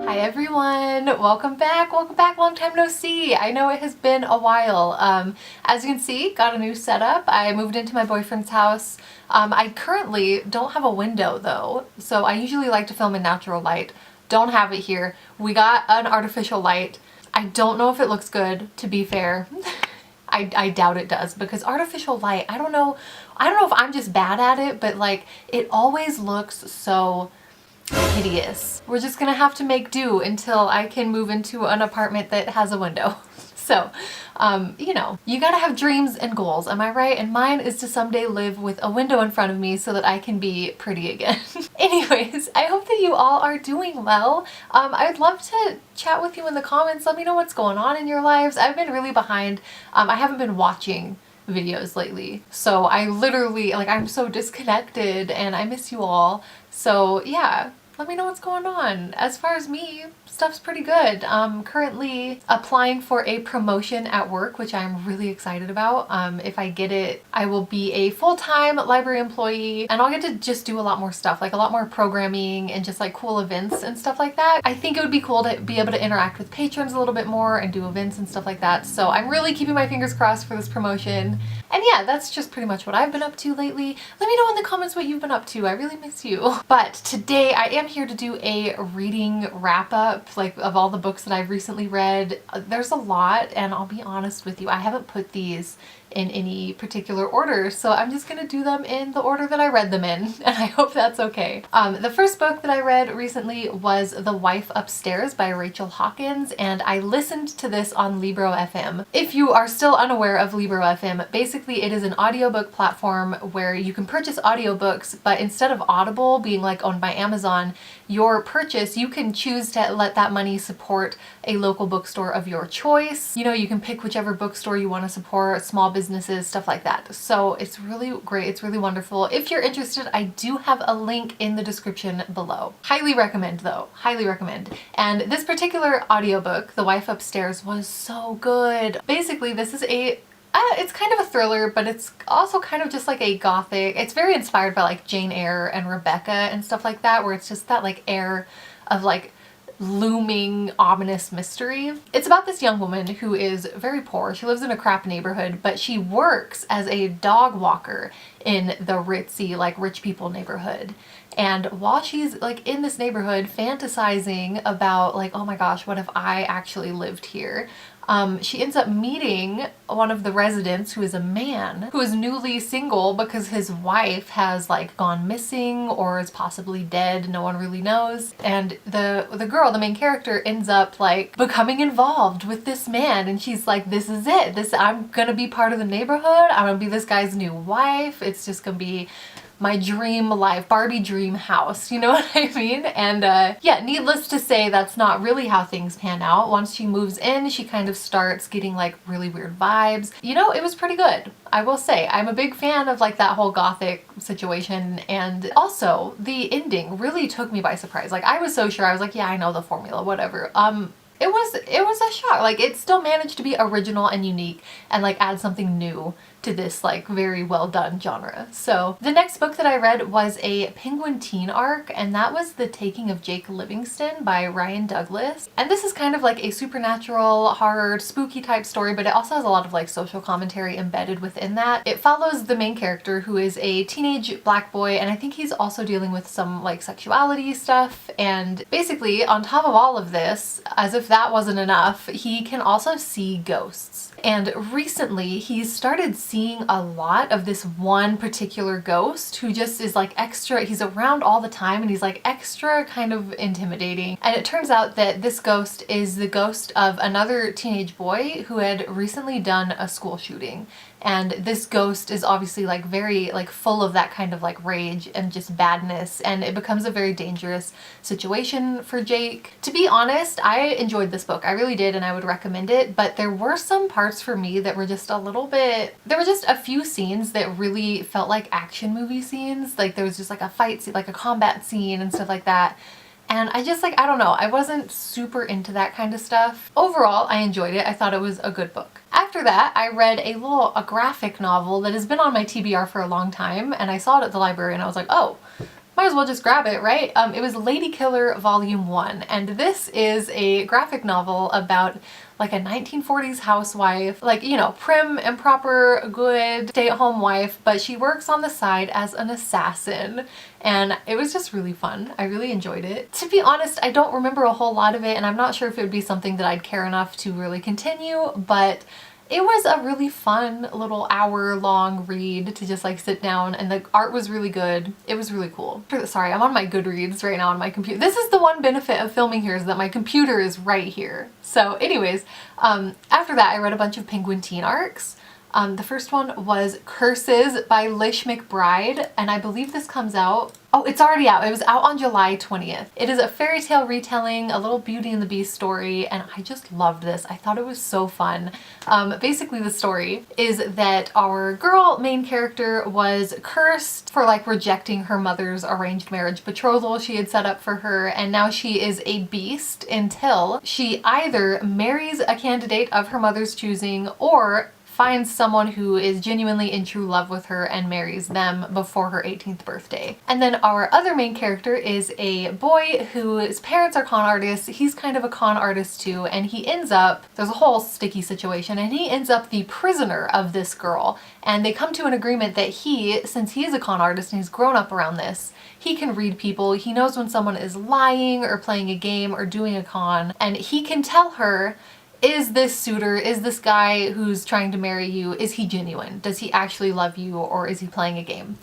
Hi everyone, welcome back, long time no see. I know it has been a while. As you can see, got a new setup. I moved into my boyfriend's house. I currently don't have a window though, so I usually like to film in natural light. Don't have it here. We got an artificial light. I don't know if it looks good, to be fair. I doubt it does, because artificial light, I don't know if I'm just bad at it, but like it always looks so hideous. We're just gonna have to make do until I can move into an apartment that has a window. So, you know, you gotta have dreams and goals, am I right? And mine is to someday live with a window in front of me so that I can be pretty again. Anyways, I hope that you all are doing well. I'd love to chat with you in the comments. Let me know what's going on in your lives. I've been really behind. I haven't been watching videos lately, so I literally, like, I'm so disconnected and I miss you all. So yeah, let me know what's going on. As far as me, stuff's pretty good. I'm currently applying for a promotion at work, which I'm really excited about. If I get it, I will be a full-time library employee and I'll get to just do a lot more stuff, like a lot more programming and just like cool events and stuff like that. I think it would be cool to be able to interact with patrons a little bit more and do events and stuff like that. So I'm really keeping my fingers crossed for this promotion. And yeah, that's just pretty much what I've been up to lately. Let me know in the comments what you've been up to. I really miss you. But today I am here to do a reading wrap-up, like, of all the books that I've recently read. There's a lot, and I'll be honest with you, I haven't put these in any particular order, so I'm just gonna do them in the order that I read them in, and I hope that's okay. The first book that I read recently was The Wife Upstairs by Rachel Hawkins, and I listened to this on Librofm. If you are still unaware of Librofm, basically it is an audiobook platform where you can purchase audiobooks, but instead of Audible being like owned by Amazon, your purchase, you can choose to let that money support a local bookstore of your choice. You know, you can pick whichever bookstore you want to support, small businesses, stuff like that. So it's really great. It's really wonderful. If you're interested, I do have a link in the description below. Highly recommend though. Highly recommend. And this particular audiobook, The Wife Upstairs, was so good. Basically, this is it's kind of a thriller, but it's also kind of just like a gothic. It's very inspired by like Jane Eyre and Rebecca and stuff like that, where it's just that like air of like looming ominous mystery. It's about this young woman who is very poor. She lives in a crap neighborhood, but she works as a dog walker in the ritzy, like, rich people neighborhood. And while she's like in this neighborhood fantasizing about like, oh my gosh, what if I actually lived here? She ends up meeting one of the residents who is a man who is newly single because his wife has like gone missing or is possibly dead. No one really knows. And the girl, the main character, ends up like becoming involved with this man, and she's like, this is it. I'm gonna be part of the neighborhood. I'm gonna be this guy's new wife. It's just gonna be my dream life, Barbie dream house, you know what I mean? And yeah, needless to say, that's not really how things pan out. Once she moves in, she kind of starts getting like really weird vibes. You know, it was pretty good. I will say, I'm a big fan of like that whole gothic situation, and also the ending really took me by surprise. Like, I was so sure, I was like, yeah, I know the formula, whatever. It was a shock. Like, it still managed to be original and unique and like add something new to this like very well done genre. So the next book that I read was a Penguin teen arc, and that was The Taking of Jake Livingston by Ryan Douglas. And this is kind of like a supernatural, horror, spooky type story, but it also has a lot of like social commentary embedded within that. It follows the main character, who is a teenage black boy, and I think he's also dealing with some like sexuality stuff. And basically, on top of all of this, as if that wasn't enough, he can also see ghosts. And recently he's started seeing a lot of this one particular ghost who just is like extra, he's around all the time and he's like extra kind of intimidating. And it turns out that this ghost is the ghost of another teenage boy who had recently done a school shooting. And this ghost is obviously like very like full of that kind of like rage and just badness, and it becomes a very dangerous situation for Jake. To be honest, I enjoyed this book. I really did, and I would recommend it, but there were some parts for me that were just a little bit, there were just a few scenes that really felt like action movie scenes. Like, there was just like a fight scene, like a combat scene and stuff like that. And I just like, I don't know, I wasn't super into that kind of stuff. Overall, I enjoyed it. I thought it was a good book. After that, I read a graphic novel that has been on my TBR for a long time, and I saw it at the library and I was like, oh, might as well just grab it, right? It was Lady Killer Volume 1, and this is a graphic novel about like a 1940s housewife, like, you know, prim and proper, good stay-at-home wife, but she works on the side as an assassin, and it was just really fun. I really enjoyed it. To be honest, I don't remember a whole lot of it, and I'm not sure if it would be something that I'd care enough to really continue, but it was a really fun little hour-long read to just like sit down, and the art was really good. It was really cool. Sorry, I'm on my Goodreads right now on my computer. This is the one benefit of filming here, is that my computer is right here. So anyways, after that I read a bunch of Penguin teen arcs. The first one was Curses by Lish McBride, and I believe this comes out, oh, it's already out. It was out on July 20th. It is a fairy tale retelling, a little Beauty and the Beast story, and I just loved this. I thought it was so fun. Basically the story is that our girl main character was cursed for like rejecting her mother's arranged marriage betrothal she had set up for her, and now she is a beast until she either marries a candidate of her mother's choosing or finds someone who is genuinely in true love with her and marries them before her 18th birthday. And then our other main character is a boy whose parents are con artists. He's kind of a con artist too, and he ends up, there's a whole sticky situation, and he ends up the prisoner of this girl. And they come to an agreement that he, since he is a con artist and he's grown up around this, he can read people. He knows when someone is lying or playing a game or doing a con, and he can tell her, is this suitor, is this guy who's trying to marry you, is he genuine? Does he actually love you, or is he playing a game?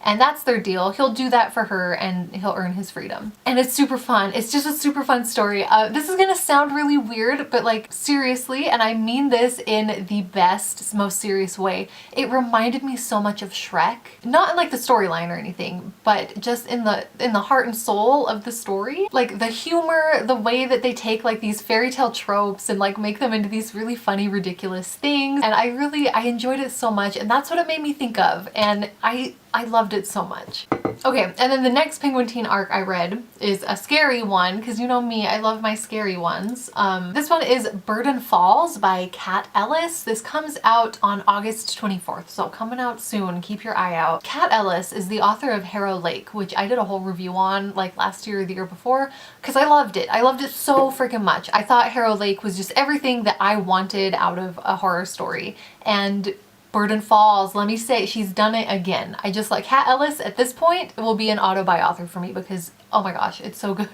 And that's their deal. He'll do that for her and he'll earn his freedom. And it's super fun. It's just a super fun story. This is gonna sound really weird, but like seriously, and I mean this in the best, most serious way, it reminded me so much of Shrek. Not in like the storyline or anything, but just in the heart and soul of the story. Like the humor, the way that they take like these fairy tale tropes and like make them into these really funny, ridiculous things. And I enjoyed it so much, and that's what it made me think of. And I loved it so much. Okay, and then the next Penguin teen arc I read is a scary one, because you know me, I love my scary ones. This one is Burden Falls by Kat Ellis. This comes out on August 24th, so coming out soon, keep your eye out. Kat Ellis is the author of Harrow Lake, which I did a whole review on like last year or the year before, because I loved it. I loved it so freaking much. I thought Harrow Lake was just everything that I wanted out of a horror story, and Burden Falls, let me say, she's done it again. I just like Kat Ellis at this point will be an auto-buy author for me because, oh my gosh, it's so good.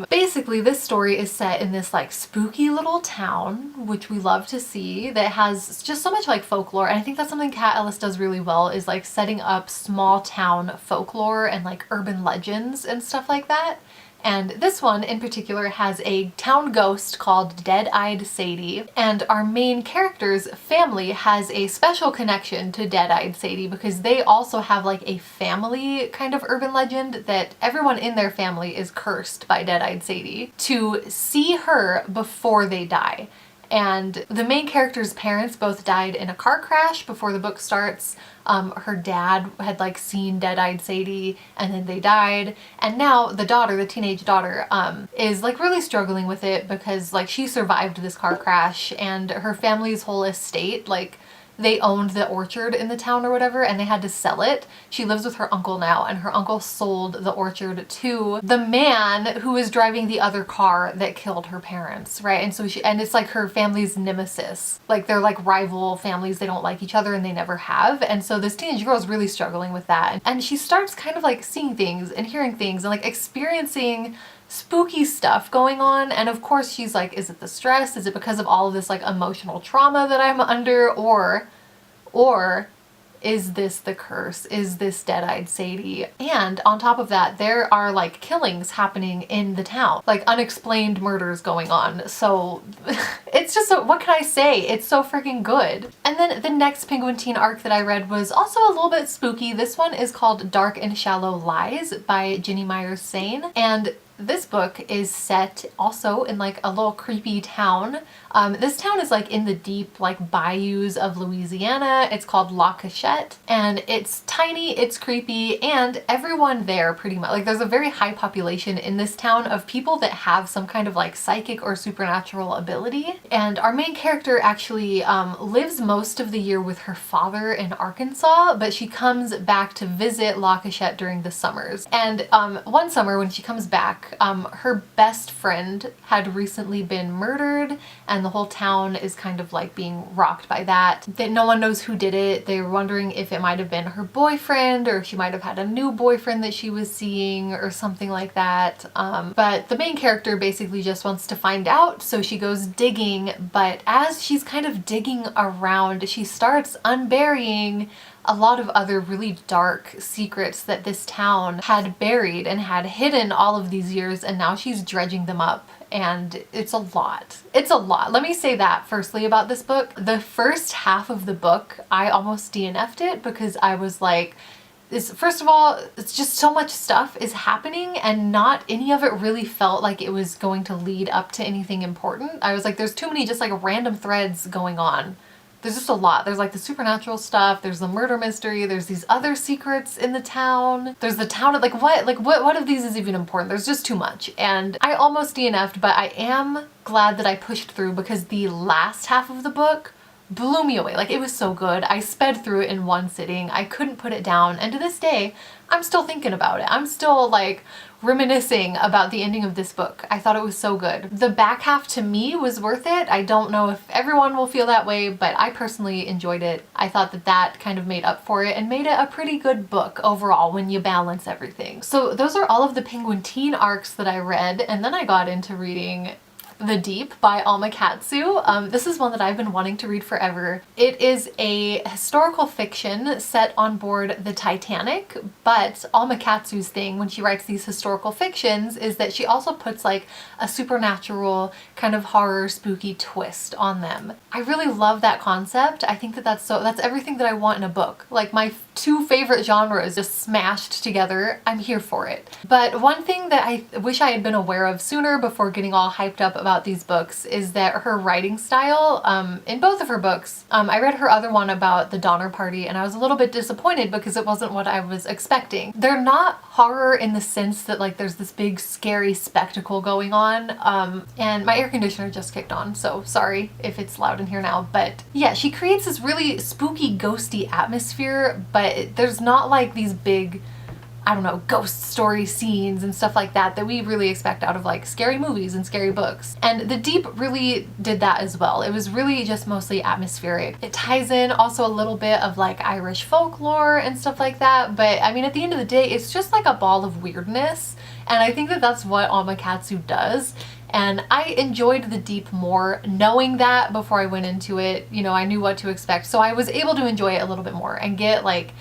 Basically, this story is set in this like spooky little town, which we love to see, that has just so much like folklore. And I think that's something Kat Ellis does really well, is like setting up small town folklore and like urban legends and stuff like that. And this one in particular has a town ghost called Dead-Eyed Sadie, and our main character's family has a special connection to Dead-Eyed Sadie because they also have like a family kind of urban legend that everyone in their family is cursed by Dead-Eyed Sadie to see her before they die. And the main character's parents both died in a car crash before the book starts. Her dad had like seen Dead-Eyed Sadie and then they died. And now the daughter, the teenage daughter, is like really struggling with it because like she survived this car crash, and her family's whole estate, like they owned the orchard in the town or whatever, and they had to sell it. She lives with her uncle now, and her uncle sold the orchard to the man who was driving the other car that killed her parents, right? And so and it's like her family's nemesis. Like they're like rival families, they don't like each other and they never have. And so this teenage girl is really struggling with that. And she starts kind of like seeing things and hearing things and like experiencing spooky stuff going on. And of course she's like, is it the stress? Is it because of all of this like emotional trauma that I'm under? Or is this the curse? Is this Dead-Eyed Sadie? And on top of that, there are like killings happening in the town, like unexplained murders going on. So it's just, what can I say? It's so freaking good. And then the next Penguin teen arc that I read was also a little bit spooky. This one is called Dark and Shallow Lies by Ginny Myers Sane. And this book is set also in like a little creepy town. This town is like in the deep like bayous of Louisiana. It's called La Cachette, and it's tiny, it's creepy, and everyone there pretty much, like there's a very high population in this town of people that have some kind of like psychic or supernatural ability. And our main character actually lives most of the year with her father in Arkansas, but she comes back to visit La Cachette during the summers. And one summer when she comes back, her best friend had recently been murdered, and the whole town is kind of like being rocked by that. That no one knows who did it. They're wondering if it might have been her boyfriend, or she might have had a new boyfriend that she was seeing or something like that. But the main character basically just wants to find out, so she goes digging, but as she's kind of digging around, she starts unburying a lot of other really dark secrets that this town had buried and had hidden all of these years, and now she's dredging them up. And it's a lot. It's a lot. Let me say that firstly about this book. The first half of the book, I almost DNF'd it because I was like, first of all, it's just so much stuff is happening and not any of it really felt like it was going to lead up to anything important. I was like, there's too many just like random threads going on. There's just a lot. There's like the supernatural stuff, there's the murder mystery, there's these other secrets in the town, there's the town of what of these is even important? There's just too much. And I almost DNF'd, but I am glad that I pushed through because the last half of the book blew me away. Like, it was so good. I sped through it in one sitting. I couldn't put it down, and to this day I'm still thinking about it. I'm still like reminiscing about the ending of this book. I thought it was so good. The back half to me was worth it. I don't know if everyone will feel that way, but I personally enjoyed it. I thought that that kind of made up for it and made it a pretty good book overall when you balance everything. So those are all of the Penguin teen arcs that I read, and then I got into reading The Deep by Alma Katsu. This is one that I've been wanting to read forever. It is a historical fiction set on board the Titanic, but Alma Katsu's thing when she writes these historical fictions is that she also puts like a supernatural kind of horror spooky twist on them. I really love that concept. I think that that's everything that I want in a book. Like my two favorite genres just smashed together. I'm here for it. But one thing that I wish I had been aware of sooner before getting all hyped up about these books is that her writing style, in both of her books, I read her other one about the Donner Party and I was a little bit disappointed because it wasn't what I was expecting. They're not horror in the sense that like there's this big scary spectacle going on, and my air conditioner just kicked on, so sorry if it's loud in here now, but yeah, she creates this really spooky ghosty atmosphere, but there's not like these big, I don't know, ghost story scenes and stuff like that that we really expect out of like scary movies and scary books. And The Deep really did that as well. It was really just mostly atmospheric. It ties in also a little bit of like Irish folklore and stuff like that, but I mean at the end of the day it's just like a ball of weirdness, and I think that that's what Alma Katsu does. And I enjoyed The Deep more knowing that before I went into it. You know, I knew what to expect, so I was able to enjoy it a little bit more and get like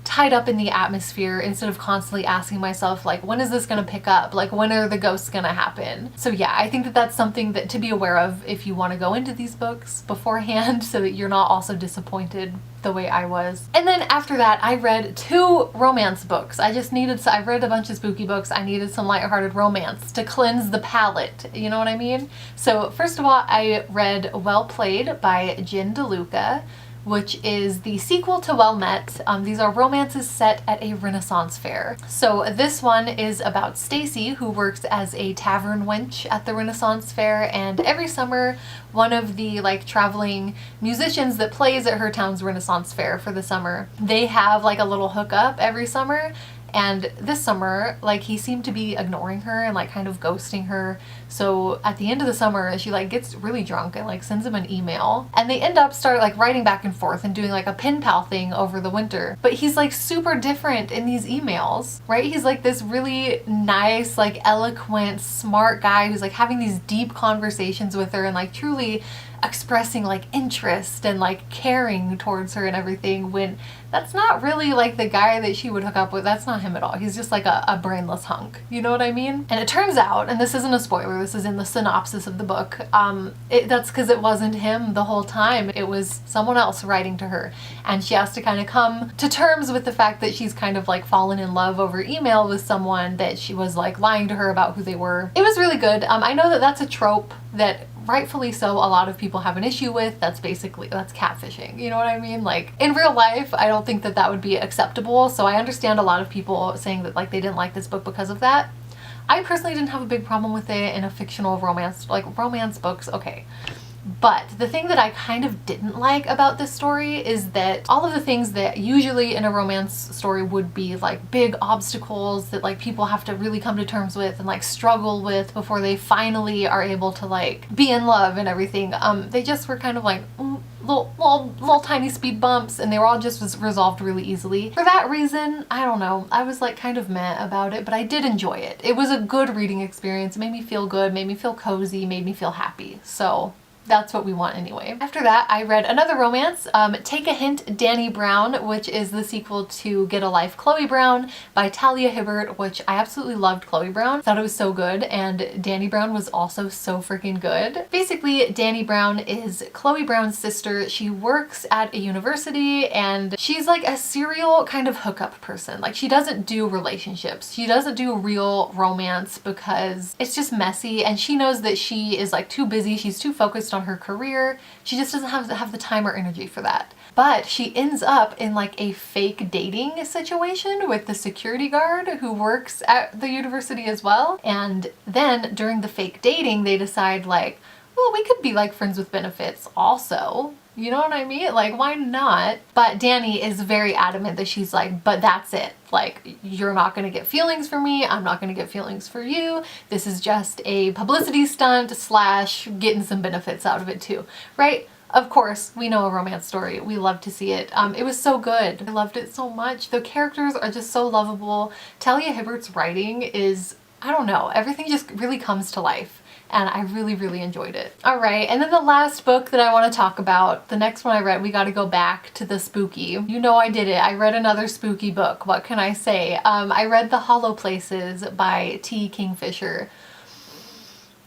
tied up in the atmosphere instead of constantly asking myself like, when is this gonna pick up? Like, when are the ghosts gonna happen? So yeah, I think that that's something that to be aware of if you want to go into these books beforehand so that you're not also disappointed the way I was. And then after that I read 2 romance books. I read a bunch of spooky books. I needed some lighthearted romance to cleanse the palate, you know what I mean? So first of all I read Well Played by Jen DeLuca, which is the sequel to Well Met. These are romances set at a Renaissance fair. So this one is about Stacy, who works as a tavern wench at the Renaissance fair, and every summer one of the like traveling musicians that plays at her town's Renaissance fair for the summer, they have like a little hookup every summer. And this summer, like, he seemed to be ignoring her and like kind of ghosting her. So at the end of the summer, she like gets really drunk and like sends him an email, and they end up like writing back and forth and doing like a pen pal thing over the winter. But he's like super different in these emails, right? He's like this really nice, like eloquent, smart guy who's like having these deep conversations with her and like truly expressing like interest and like caring towards her and everything, when that's not really like the guy that she would hook up with. That's not him at all. He's just like a brainless hunk. You know what I mean? And it turns out, and this isn't a spoiler, this is in the synopsis of the book, that's because it wasn't him the whole time. It was someone else writing to her. And she has to kind of come to terms with the fact that she's kind of like fallen in love over email with someone that she was like lying to her about who they were. It was really good. I know that that's a trope that rightfully so a lot of people have an issue with. That's catfishing, you know what I mean? Like in real life I don't think that that would be acceptable, so I understand a lot of people saying that like they didn't like this book because of that. I personally didn't have a big problem with it in a fictional romance, like romance books, okay. But the thing that I kind of didn't like about this story is that all of the things that usually in a romance story would be like big obstacles that like people have to really come to terms with and like struggle with before they finally are able to like be in love and everything, they just were kind of like little tiny speed bumps, and they were all just resolved really easily. For that reason, I don't know, I was like kind of meh about it, but I did enjoy it. It was a good reading experience. It made me feel good, made me feel cozy, made me feel happy. So that's what we want anyway. After that, I read another romance, Take a Hint, Danny Brown, which is the sequel to Get a Life, Chloe Brown by Talia Hibbert, which I absolutely loved Chloe Brown. Thought it was so good, and Danny Brown was also so freaking good. Basically, Danny Brown is Chloe Brown's sister. She works at a university, and she's like a serial kind of hookup person. Like she doesn't do relationships. She doesn't do real romance because it's just messy, and she knows that she is like too busy. She's too focused on her career. She just doesn't have the time or energy for that. But she ends up in like a fake dating situation with the security guard who works at the university as well. And then during the fake dating, they decide like, well, we could be like friends with benefits also. You know what I mean? Like, why not? But Danny is very adamant that she's like, but that's it. Like, you're not gonna get feelings for me. I'm not gonna get feelings for you. This is just a publicity stunt slash getting some benefits out of it too, right? Of course, we know a romance story. We love to see it. It was so good. I loved it so much. The characters are just so lovable. Talia Hibbert's writing is, I don't know, everything just really comes to life. And I really, really enjoyed it. All right, and then the last book that I want to talk about, the next one I read, we got to go back to the spooky. You know I did it. I read another spooky book. What can I say? I read The Hollow Places by T. Kingfisher.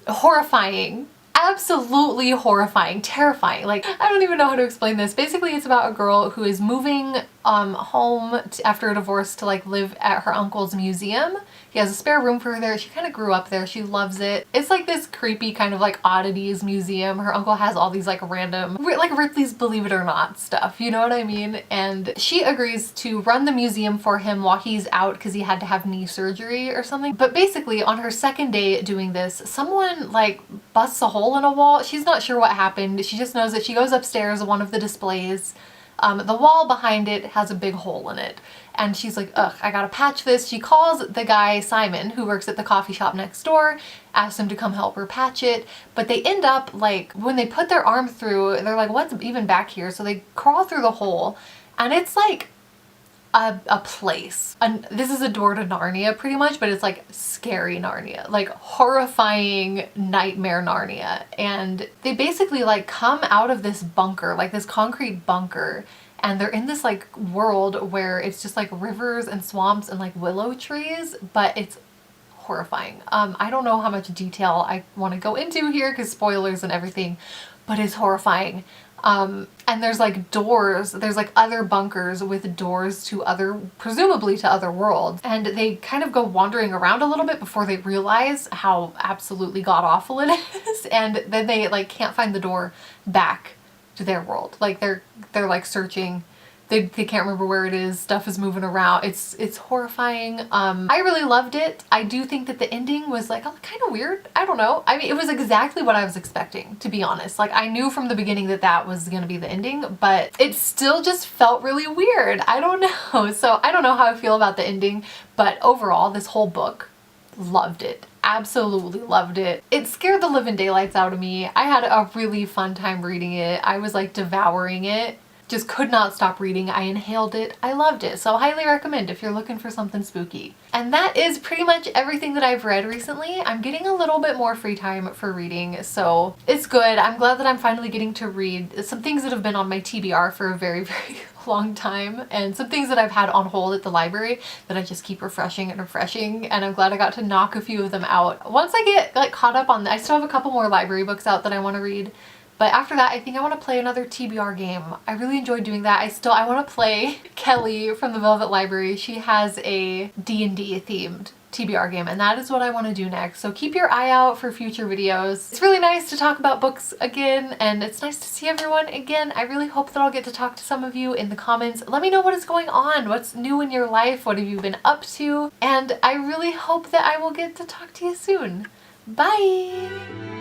Horrifying. Absolutely horrifying, terrifying. Like, I don't even know how to explain this. Basically, it's about a girl who is moving home after a divorce to like live at her uncle's museum. He has a spare room for her there. She kind of grew up there. She loves it. It's like this creepy kind of like oddities museum. Her uncle has all these like random, like Ripley's Believe It or Not stuff. You know what I mean? And she agrees to run the museum for him while he's out because he had to have knee surgery or something. But basically on her second day doing this, someone like busts a hole in a wall. She's not sure what happened. She just knows that she goes upstairs to one of the displays. The wall behind it has a big hole in it. And she's like, ugh, I gotta patch this. She calls the guy, Simon, who works at the coffee shop next door, asks him to come help her patch it. But they end up, like, when they put their arm through, they're like, what's even back here? So they crawl through the hole, and it's like a place. And this is a door to Narnia pretty much, but it's like scary Narnia, like horrifying nightmare Narnia. And they basically like come out of this bunker, like this concrete bunker, and they're in this like world where it's just like rivers and swamps and like willow trees, but it's horrifying. I don't know how much detail I want to go into here because spoilers and everything, but it's horrifying. And there's like doors, there's like other bunkers with doors to other, presumably to other worlds. And they kind of go wandering around a little bit before they realize how absolutely god-awful it is. And then they like can't find the door back to their world. Like they're like searching. They can't remember where it is. Stuff is moving around. It's horrifying. I really loved it. I do think that the ending was like kind of weird. I don't know. I mean, it was exactly what I was expecting, to be honest. Like I knew from the beginning that that was going to be the ending, but it still just felt really weird. I don't know. So I don't know how I feel about the ending, but overall, this whole book, loved it. Absolutely loved it. It scared the living daylights out of me. I had a really fun time reading it. I was like devouring it. just could not stop reading. I inhaled it. I loved it. So highly recommend if you're looking for something spooky. And that is pretty much everything that I've read recently. I'm getting a little bit more free time for reading, so it's good. I'm glad that I'm finally getting to read some things that have been on my TBR for a very, very long time, and some things that I've had on hold at the library that I just keep refreshing and refreshing, and I'm glad I got to knock a few of them out. Once I get like caught up on, I still have a couple more library books out that I want to read. But after that, I think I want to play another TBR game. I really enjoyed doing that. I want to play Kelly from the Velvet Library. She has a D&D themed TBR game, and that is what I want to do next. So keep your eye out for future videos. It's really nice to talk about books again, and it's nice to see everyone again. I really hope that I'll get to talk to some of you in the comments. Let me know what is going on, what's new in your life, what have you been up to, and I really hope that I will get to talk to you soon. Bye!